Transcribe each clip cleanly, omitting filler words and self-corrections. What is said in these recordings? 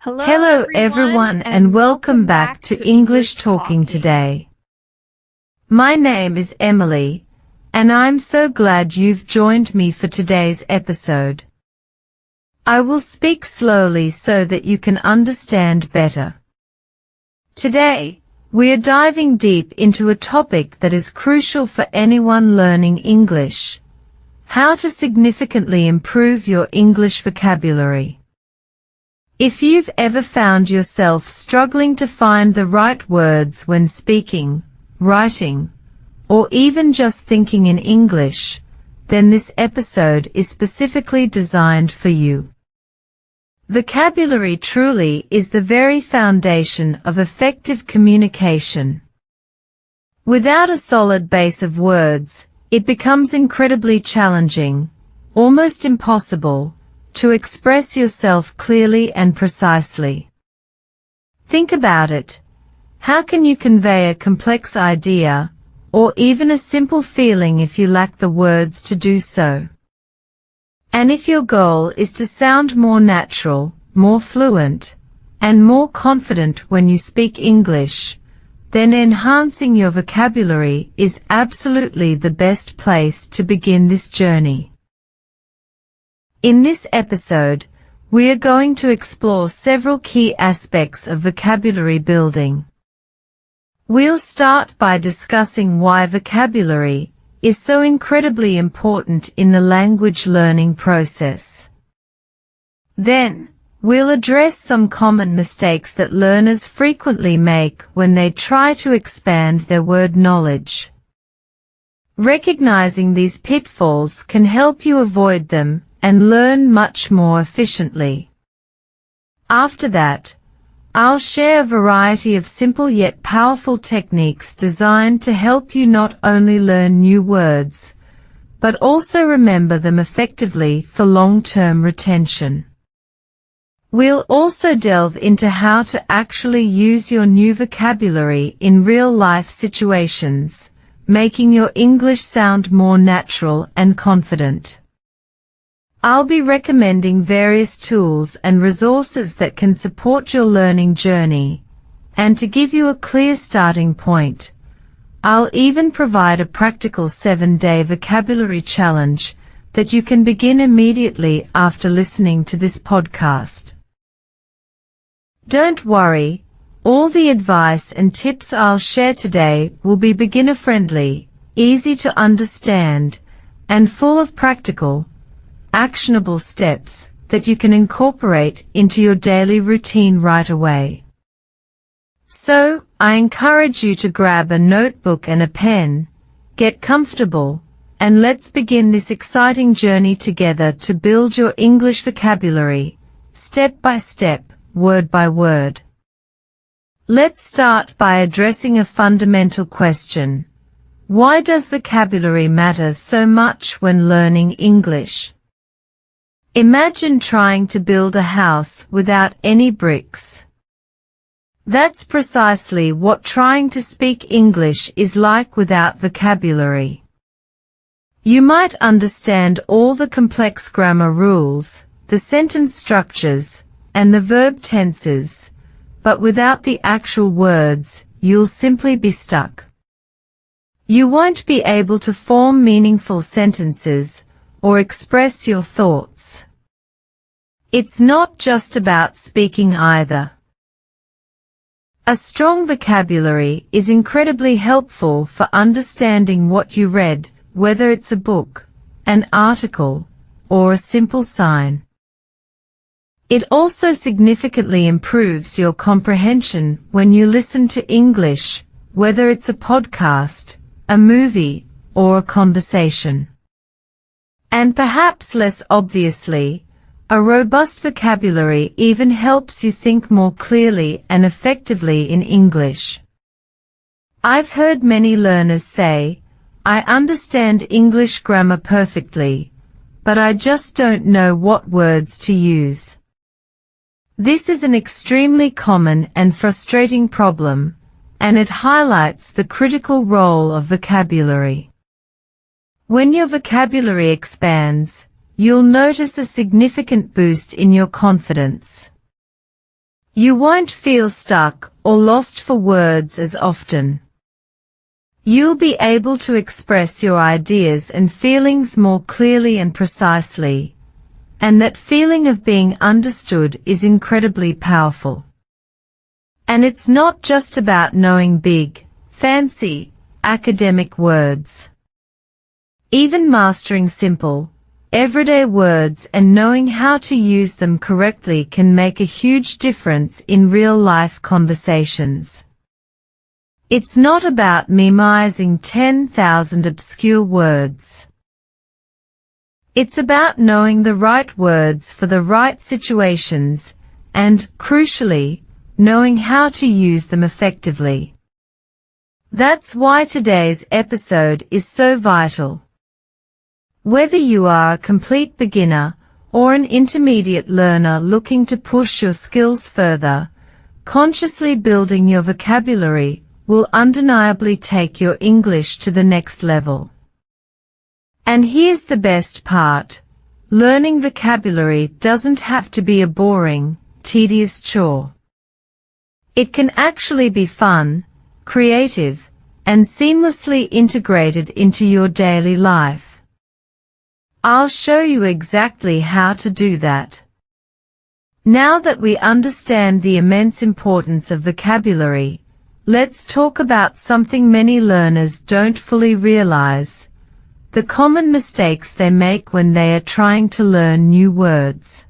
Hello everyone and welcome back to English Talking today. My name is Emily, and I'm so glad you've joined me for today's episode. I will speak slowly so that you can understand better. Today, we are diving deep into a topic that is crucial for anyone learning English: how to significantly improve your English vocabulary. If you've ever found yourself struggling to find the right words when speaking, writing, or even just thinking in English, then this episode is specifically designed for you. Vocabulary truly is the very foundation of effective communication. Without a solid base of words, it becomes incredibly challenging, almost impossible, to express yourself clearly and precisely. Think about it. How can you convey a complex idea, or even a simple feeling if you lack the words to do so? And if your goal is to sound more natural, more fluent, and more confident when you speak English, then enhancing your vocabulary is absolutely the best place to begin this journey. In this episode, we are going to explore several key aspects of vocabulary building. We'll start by discussing why vocabulary is so incredibly important in the language learning process. Then, we'll address some common mistakes that learners frequently make when they try to expand their word knowledge. Recognizing these pitfalls can help you avoid them and learn much more efficiently. After that, I'll share a variety of simple yet powerful techniques designed to help you not only learn new words, but also remember them effectively for long-term retention. We'll also delve into how to actually use your new vocabulary in real-life situations, making your English sound more natural and confident. I'll be recommending various tools and resources that can support your learning journey, and to give you a clear starting point, I'll even provide a practical 7-day vocabulary challenge that you can begin immediately after listening to this podcast. Don't worry, all the advice and tips I'll share today will be beginner-friendly, easy to understand, and full of practical, actionable steps that you can incorporate into your daily routine right away. So, I encourage you to grab a notebook and a pen, get comfortable, and let's begin this exciting journey together to build your English vocabulary, step by step, word by word. Let's start by addressing a fundamental question. Why does vocabulary matter so much when learning English? Imagine trying to build a house without any bricks. That's precisely what trying to speak English is like without vocabulary. You might understand all the complex grammar rules, the sentence structures, and the verb tenses, but without the actual words, you'll simply be stuck. You won't be able to form meaningful sentences or express your thoughts. It's not just about speaking either. A strong vocabulary is incredibly helpful for understanding what you read, whether it's a book, an article, or a simple sign. It also significantly improves your comprehension when you listen to English, whether it's a podcast, a movie, or a conversation. And perhaps less obviously, a robust vocabulary even helps you think more clearly and effectively in English. I've heard many learners say, "I understand English grammar perfectly, but I just don't know what words to use." This is an extremely common and frustrating problem, and it highlights the critical role of vocabulary. When your vocabulary expands, you'll notice a significant boost in your confidence. You won't feel stuck or lost for words as often. You'll be able to express your ideas and feelings more clearly and precisely, and that feeling of being understood is incredibly powerful. And it's not just about knowing big, fancy, academic words. Even mastering simple, everyday words and knowing how to use them correctly can make a huge difference in real-life conversations. It's not about memorizing 10,000 obscure words. It's about knowing the right words for the right situations and, crucially, knowing how to use them effectively. That's why today's episode is so vital. Whether you are a complete beginner or an intermediate learner looking to push your skills further, consciously building your vocabulary will undeniably take your English to the next level. And here's the best part. Learning vocabulary doesn't have to be a boring, tedious chore. It can actually be fun, creative, and seamlessly integrated into your daily life. I'll show you exactly how to do that. Now that we understand the immense importance of vocabulary, let's talk about something many learners don't fully realize: the common mistakes they make when they are trying to learn new words.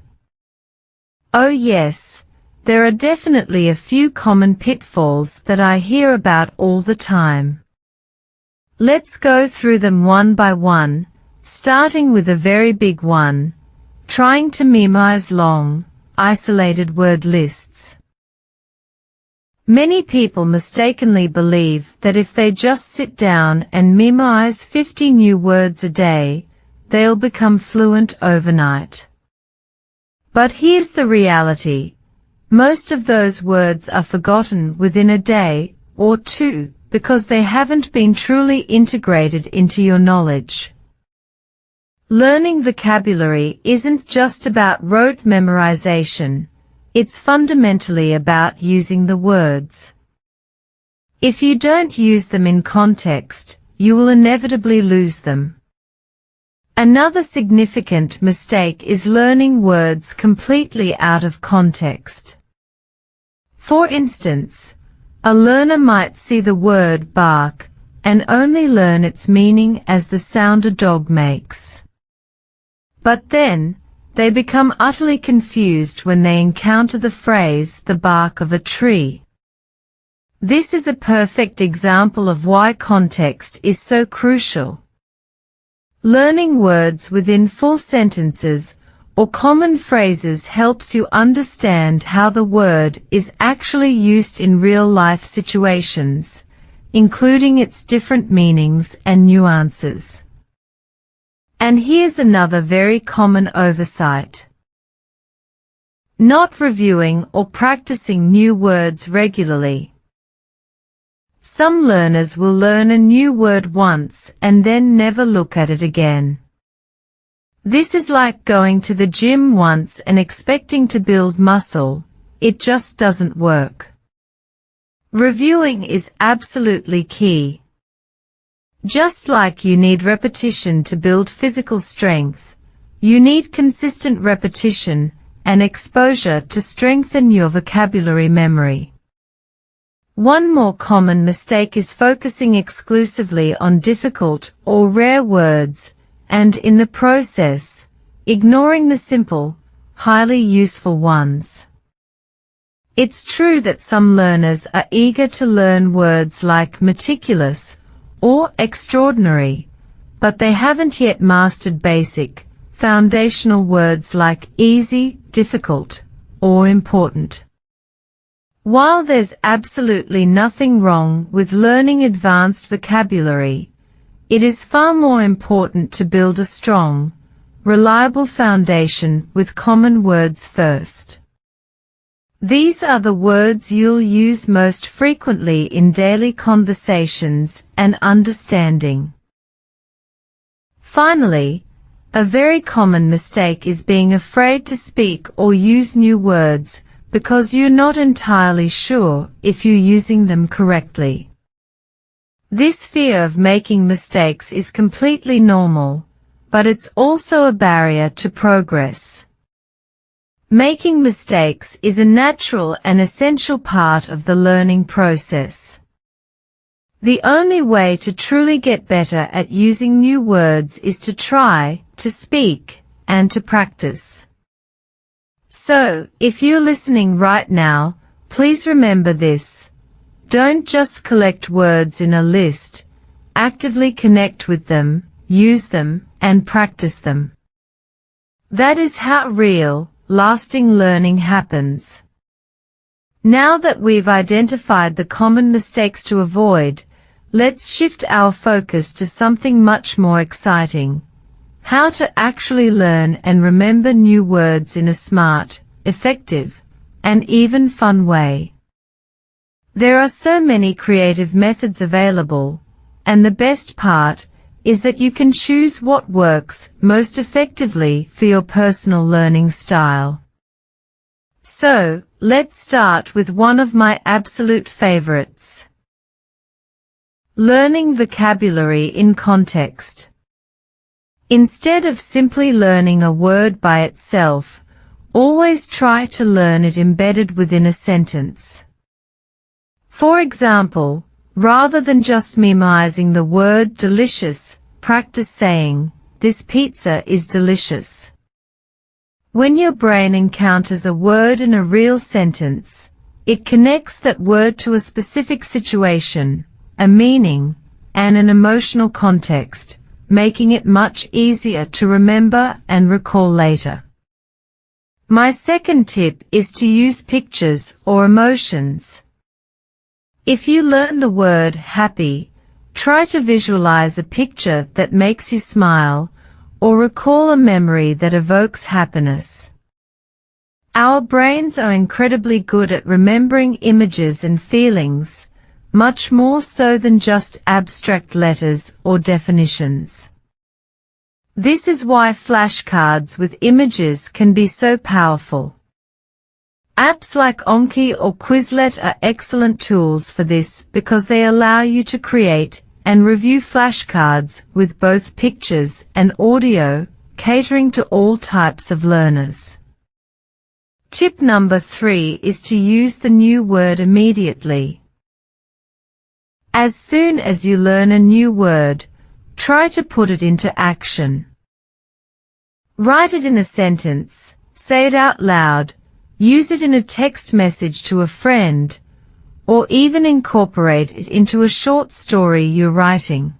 Oh yes, there are definitely a few common pitfalls that I hear about all the time. Let's go through them one by one, starting with a very big one: trying to memorize long, isolated word lists. Many people mistakenly believe that if they just sit down and memorize 50 new words a day, they'll become fluent overnight. But here's the reality: most of those words are forgotten within a day or two because they haven't been truly integrated into your knowledge. Learning vocabulary isn't just about rote memorization. It's fundamentally about using the words. If you don't use them in context, you will inevitably lose them. Another significant mistake is learning words completely out of context. For instance, a learner might see the word bark and only learn its meaning as the sound a dog makes. But then, they become utterly confused when they encounter the phrase the bark of a tree. This is a perfect example of why context is so crucial. Learning words within full sentences or common phrases helps you understand how the word is actually used in real-life situations, including its different meanings and nuances. And here's another very common oversight: not reviewing or practicing new words regularly. Some learners will learn a new word once and then never look at it again. This is like going to the gym once and expecting to build muscle. It just doesn't work. Reviewing is absolutely key. Just like you need repetition to build physical strength, you need consistent repetition and exposure to strengthen your vocabulary memory. One more common mistake is focusing exclusively on difficult or rare words, and in the process, ignoring the simple, highly useful ones. It's true that some learners are eager to learn words like meticulous or extraordinary, but they haven't yet mastered basic, foundational words like easy, difficult, or important. While there's absolutely nothing wrong with learning advanced vocabulary, it is far more important to build a strong, reliable foundation with common words first. These are the words you'll use most frequently in daily conversations and understanding. Finally, a very common mistake is being afraid to speak or use new words because you're not entirely sure if you're using them correctly. This fear of making mistakes is completely normal, but it's also a barrier to progress. Making mistakes is a natural and essential part of the learning process. The only way to truly get better at using new words is to try, to speak, and to practice. So, if you're listening right now, please remember this. Don't just collect words in a list. Actively connect with them, use them, and practice them. That is how real, lasting learning happens. Now that we've identified the common mistakes to avoid, let's shift our focus to something much more exciting. How to actually learn and remember new words in a smart, effective, and even fun way. There are so many creative methods available, and the best part is that you can choose what works most effectively for your personal learning style. So, let's start with one of my absolute favorites. Learning vocabulary in context. Instead of simply learning a word by itself, always try to learn it embedded within a sentence. For example, rather than just memorizing the word delicious, practice saying, "This pizza is delicious." When your brain encounters a word in a real sentence, it connects that word to a specific situation, a meaning, and an emotional context, making it much easier to remember and recall later. My second tip is to use pictures or emotions. If you learn the word happy, try to visualize a picture that makes you smile, or recall a memory that evokes happiness. Our brains are incredibly good at remembering images and feelings, much more so than just abstract letters or definitions. This is why flashcards with images can be so powerful. Apps like Anki or Quizlet are excellent tools for this because they allow you to create and review flashcards with both pictures and audio, catering to all types of learners. Tip number 3 is to use the new word immediately. As soon as you learn a new word, try to put it into action. Write it in a sentence, say it out loud, use it in a text message to a friend, or even incorporate it into a short story you're writing.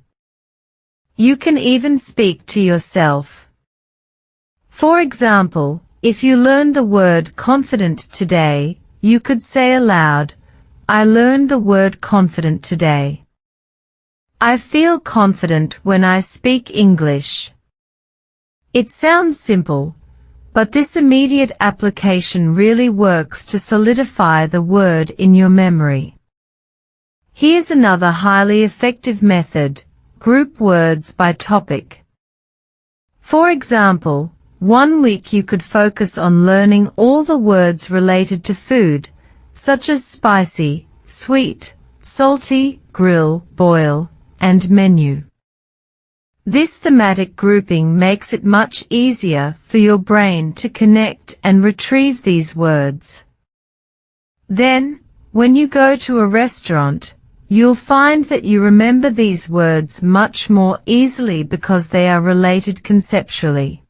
You can even speak to yourself. For example, if you learned the word confident today, you could say aloud, "I learned the word confident today. I feel confident when I speak English." It sounds simple, but this immediate application really works to solidify the word in your memory. Here's another highly effective method: group words by topic. For example, one week you could focus on learning all the words related to food, such as spicy, sweet, salty, grill, boil, and menu. This thematic grouping makes it much easier for your brain to connect and retrieve these words. Then, when you go to a restaurant, you'll find that you remember these words much more easily because they are related conceptually.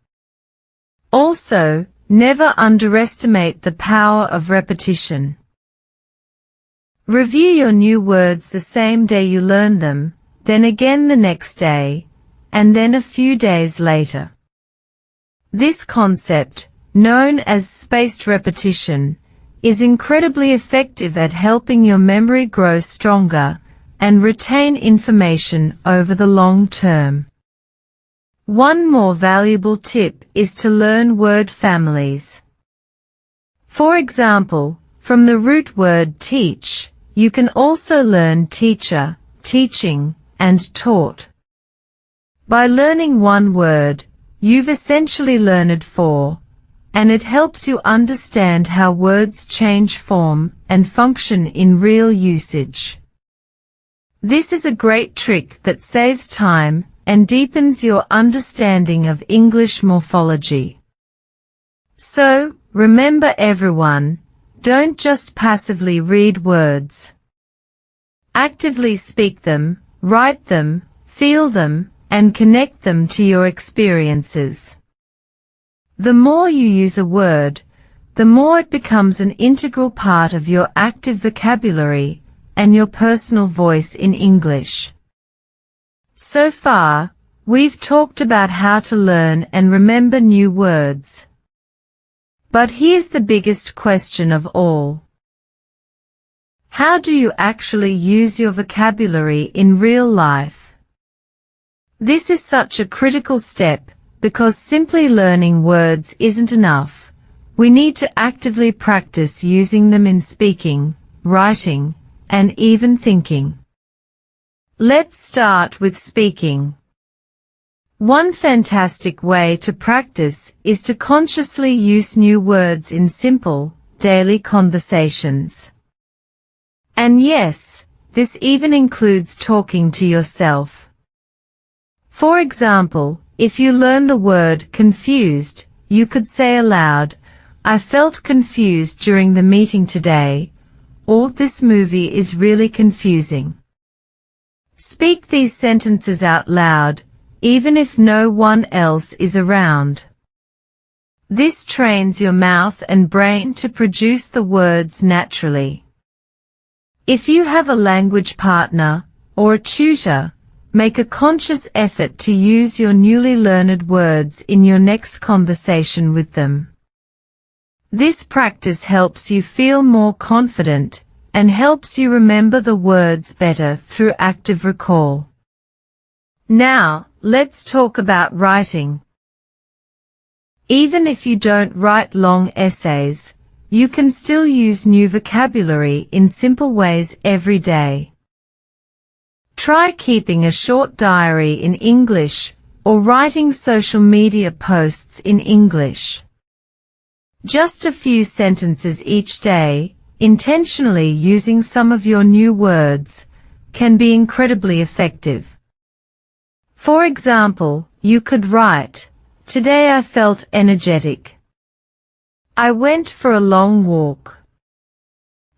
Also, never underestimate the power of repetition. Review your new words the same day you learn them, then again the next day, and then a few days later. This concept, known as spaced repetition, is incredibly effective at helping your memory grow stronger and retain information over the long term. One more valuable tip is to learn word families. For example, from the root word teach, you can also learn teacher, teaching, and taught. By learning one word, you've essentially learned 4, and it helps you understand how words change form and function in real usage. This is a great trick that saves time and deepens your understanding of English morphology. So, remember everyone, don't just passively read words. Actively speak them, write them, feel them, and connect them to your experiences. The more you use a word, the more it becomes an integral part of your active vocabulary and your personal voice in English. So far, we've talked about how to learn and remember new words. But here's the biggest question of all. How do you actually use your vocabulary in real life? This is such a critical step because simply learning words isn't enough. We need to actively practice using them in speaking, writing, and even thinking. Let's start with speaking. One fantastic way to practice is to consciously use new words in simple, daily conversations. And yes, this even includes talking to yourself. For example, if you learn the word confused, you could say aloud, "I felt confused during the meeting today," or "This movie is really confusing." Speak these sentences out loud, even if no one else is around. This trains your mouth and brain to produce the words naturally. If you have a language partner or a tutor, make a conscious effort to use your newly learned words in your next conversation with them. This practice helps you feel more confident and helps you remember the words better through active recall. Now, let's talk about writing. Even if you don't write long essays, you can still use new vocabulary in simple ways every day. Try keeping a short diary in English or writing social media posts in English. Just a few sentences each day, intentionally using some of your new words, can be incredibly effective. For example, you could write, "Today I felt energetic. I went for a long walk."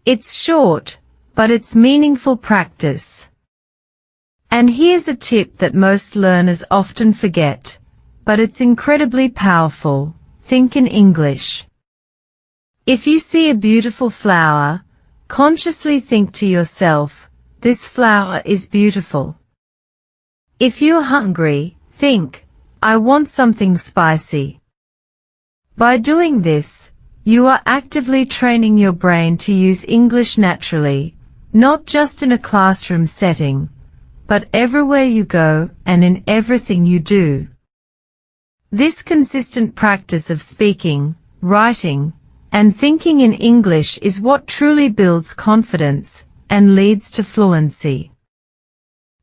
It's short, but it's meaningful practice. And here's a tip that most learners often forget, but it's incredibly powerful. Think in English. If you see a beautiful flower, consciously think to yourself, "This flower is beautiful." If you're hungry, think, "I want something spicy." By doing this, you are actively training your brain to use English naturally, not just in a classroom setting, but everywhere you go and in everything you do. This consistent practice of speaking, writing, and thinking in English is what truly builds confidence and leads to fluency.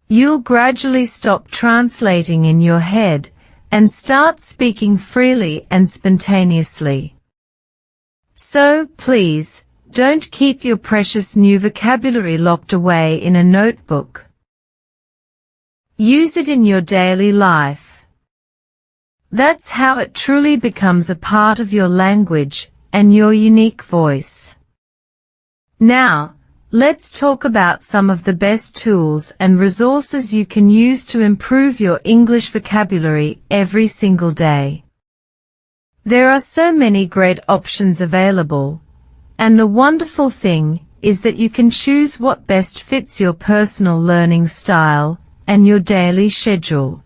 You'll gradually stop translating in your head and start speaking freely and spontaneously. So, please, don't keep your precious new vocabulary locked away in a notebook. Use it in your daily life. That's how it truly becomes a part of your language and your unique voice. Now, let's talk about some of the best tools and resources you can use to improve your English vocabulary every single day. There are so many great options available, and the wonderful thing is that you can choose what best fits your personal learning style and your daily schedule.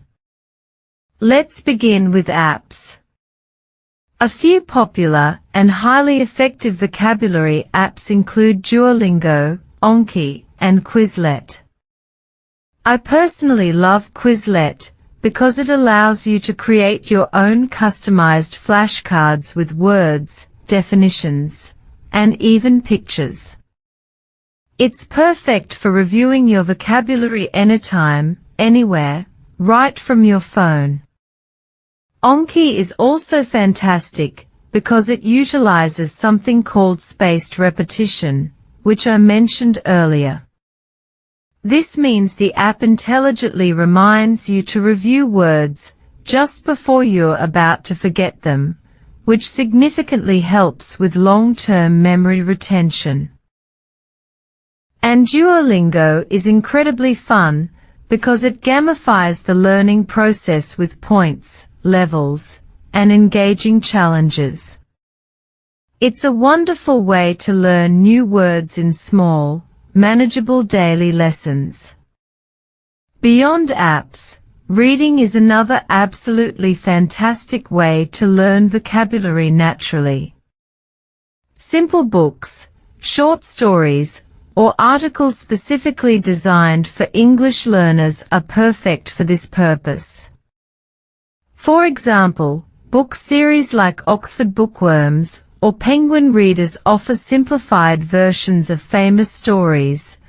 Let's begin with apps. A few popular and highly effective vocabulary apps include Duolingo, Anki, and Quizlet. I personally love Quizlet because it allows you to create your own customized flashcards with words, definitions, and even pictures. It's perfect for reviewing your vocabulary anytime, anywhere, right from your phone. Anki is also fantastic because it utilizes something called spaced repetition, which I mentioned earlier. This means the app intelligently reminds you to review words just before you're about to forget them, which significantly helps with long-term memory retention. And Duolingo is incredibly fun because it gamifies the learning process with points, levels, and engaging challenges. It's a wonderful way to learn new words in small, manageable daily lessons. Beyond apps, reading is another absolutely fantastic way to learn vocabulary naturally. Simple books, short stories, or articles specifically designed for English learners are perfect for this purpose. For example, book series like Oxford Bookworms or Penguin Readers offer simplified versions of famous stories,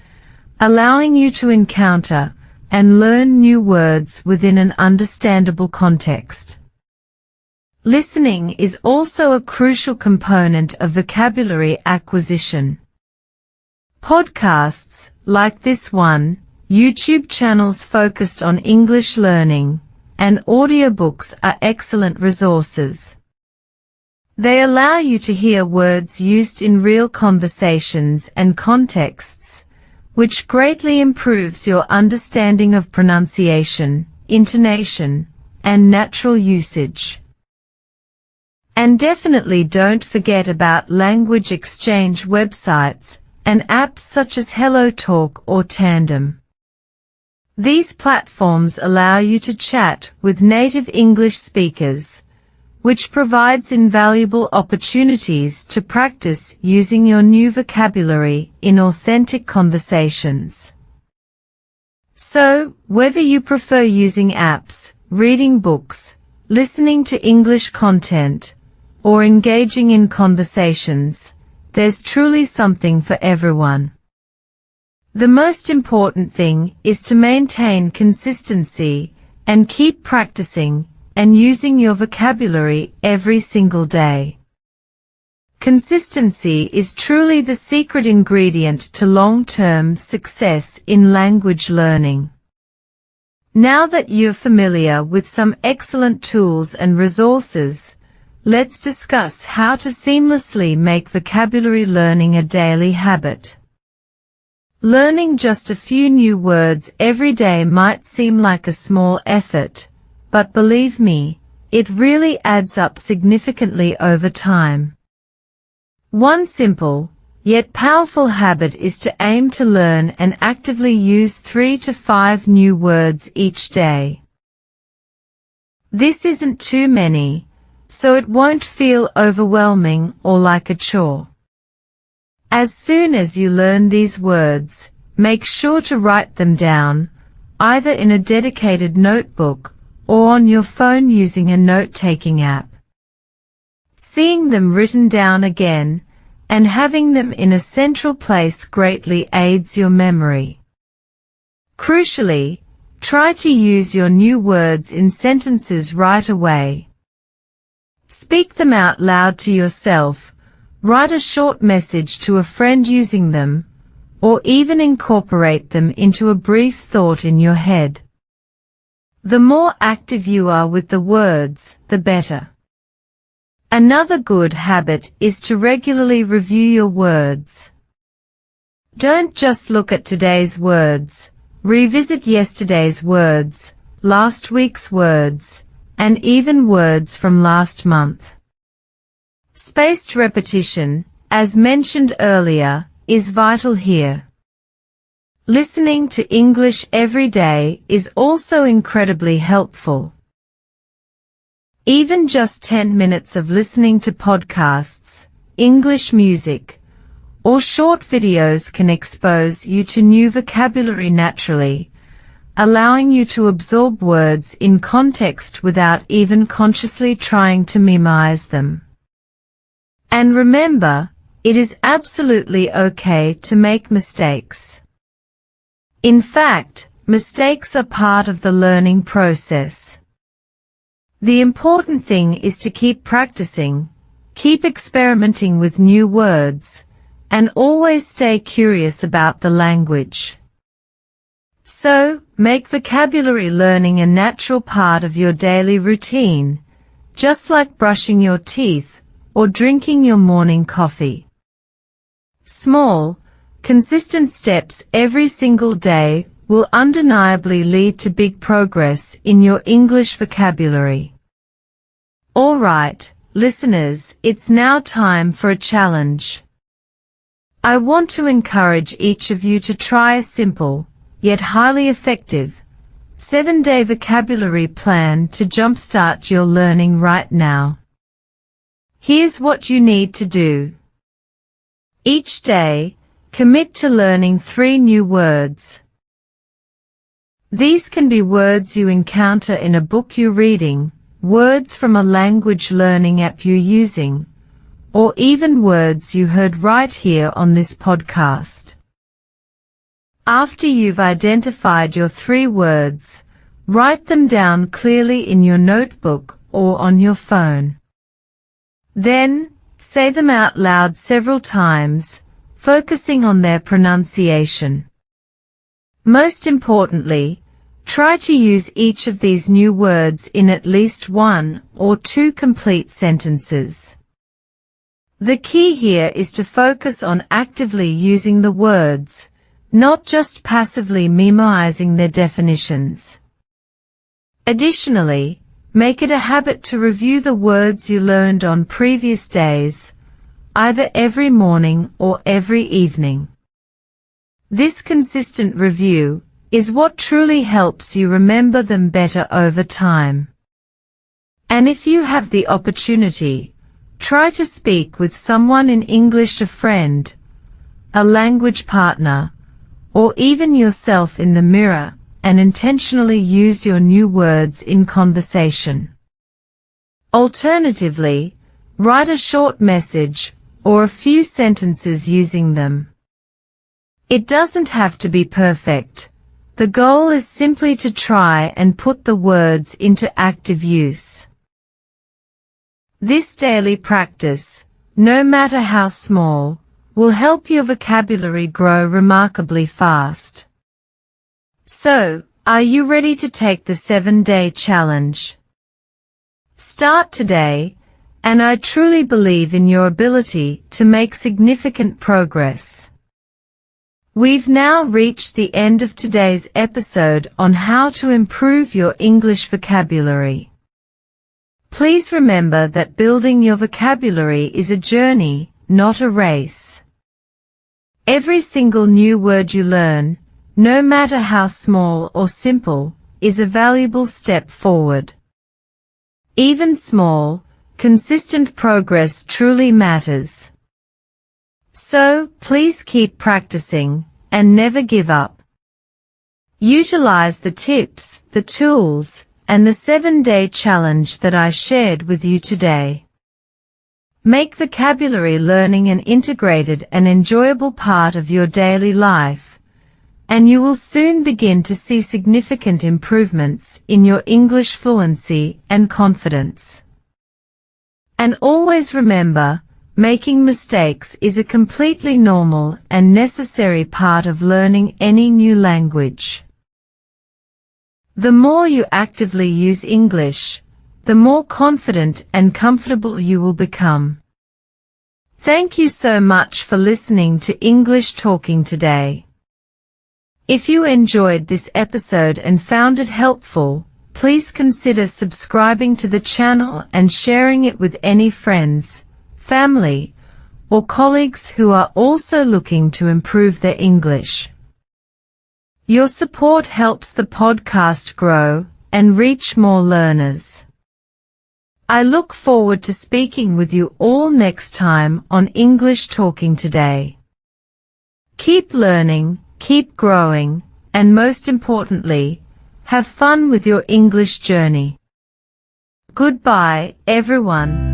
allowing you to encounter and learn new words within an understandable context. Listening is also a crucial component of vocabulary acquisition. Podcasts, like this one, YouTube channels focused on English learning, and audiobooks are excellent resources. They allow you to hear words used in real conversations and contexts, which greatly improves your understanding of pronunciation, intonation, and natural usage. And definitely don't forget about language exchange websites and apps such as HelloTalk or Tandem. These platforms allow you to chat with native English speakers, which provides invaluable opportunities to practice using your new vocabulary in authentic conversations. So, whether you prefer using apps, reading books, listening to English content, or engaging in conversations, there's truly something for everyone. The most important thing is to maintain consistency and keep practicing and using your vocabulary every single day. Consistency is truly the secret ingredient to long-term success in language learning. Now that you're familiar with some excellent tools and resources, let's discuss how to seamlessly make vocabulary learning a daily habit. Learning just a few new words every day might seem like a small effort, but believe me, it really adds up significantly over time. One simple, yet powerful habit is to aim to learn and actively use 3 to 5 new words each day. This isn't too many, so it won't feel overwhelming or like a chore. As soon as you learn these words, make sure to write them down, either in a dedicated notebook or on your phone using a note-taking app. Seeing them written down again and having them in a central place greatly aids your memory. Crucially, try to use your new words in sentences right away. Speak them out loud to yourself, write a short message to a friend using them, or even incorporate them into a brief thought in your head. The more active you are with the words, the better. Another good habit is to regularly review your words. Don't just look at today's words, revisit yesterday's words, last week's words, and even words from last month. Spaced repetition, as mentioned earlier, is vital here. Listening to English every day is also incredibly helpful. Even just 10 minutes of listening to podcasts, English music, or short videos can expose you to new vocabulary naturally, allowing you to absorb words in context without even consciously trying to memorize them. And remember, it is absolutely okay to make mistakes. In fact, mistakes are part of the learning process. The important thing is to keep practicing, keep experimenting with new words, and always stay curious about the language. So, make vocabulary learning a natural part of your daily routine, just like brushing your teeth or drinking your morning coffee. Small, consistent steps every single day will undeniably lead to big progress in your English vocabulary. Alright, listeners, it's now time for a challenge. I want to encourage each of you to try a simple, yet highly effective, 7-day vocabulary plan to jumpstart your learning right now. Here's what you need to do. Each day, commit to learning 3 new words. These can be words you encounter in a book you're reading, words from a language learning app you're using, or even words you heard right here on this podcast. After you've identified your 3 words, write them down clearly in your notebook or on your phone. Then, say them out loud several times, focusing on their pronunciation. Most importantly, try to use each of these new words in at least 1 or 2 complete sentences. The key here is to focus on actively using the words, not just passively memorizing their definitions. Additionally, make it a habit to review the words you learned on previous days, either every morning or every evening. This consistent review is what truly helps you remember them better over time. And if you have the opportunity, try to speak with someone in English, a friend, a language partner, or even yourself in the mirror, and intentionally use your new words in conversation. Alternatively, write a short message or a few sentences using them. It doesn't have to be perfect. The goal is simply to try and put the words into active use. This daily practice, no matter how small, will help your vocabulary grow remarkably fast. So, are you ready to take the 7-day challenge? Start today, and I truly believe in your ability to make significant progress. We've now reached the end of today's episode on how to improve your English vocabulary. Please remember that building your vocabulary is a journey, not a race. Every single new word you learn, no matter how small or simple, is a valuable step forward. Even small, consistent progress truly matters. So, please keep practicing, and never give up. Utilize the tips, the tools, and the 7-day challenge that I shared with you today. Make vocabulary learning an integrated and enjoyable part of your daily life, and you will soon begin to see significant improvements in your English fluency and confidence. And always remember, making mistakes is a completely normal and necessary part of learning any new language. The more you actively use English, the more confident and comfortable you will become. Thank you so much for listening to English Talking today. If you enjoyed this episode and found it helpful, please consider subscribing to the channel and sharing it with any friends, family, or colleagues who are also looking to improve their English. Your support helps the podcast grow and reach more learners. I look forward to speaking with you all next time on English Talking Today. Keep learning, keep growing, and most importantly, have fun with your English journey. Goodbye, everyone.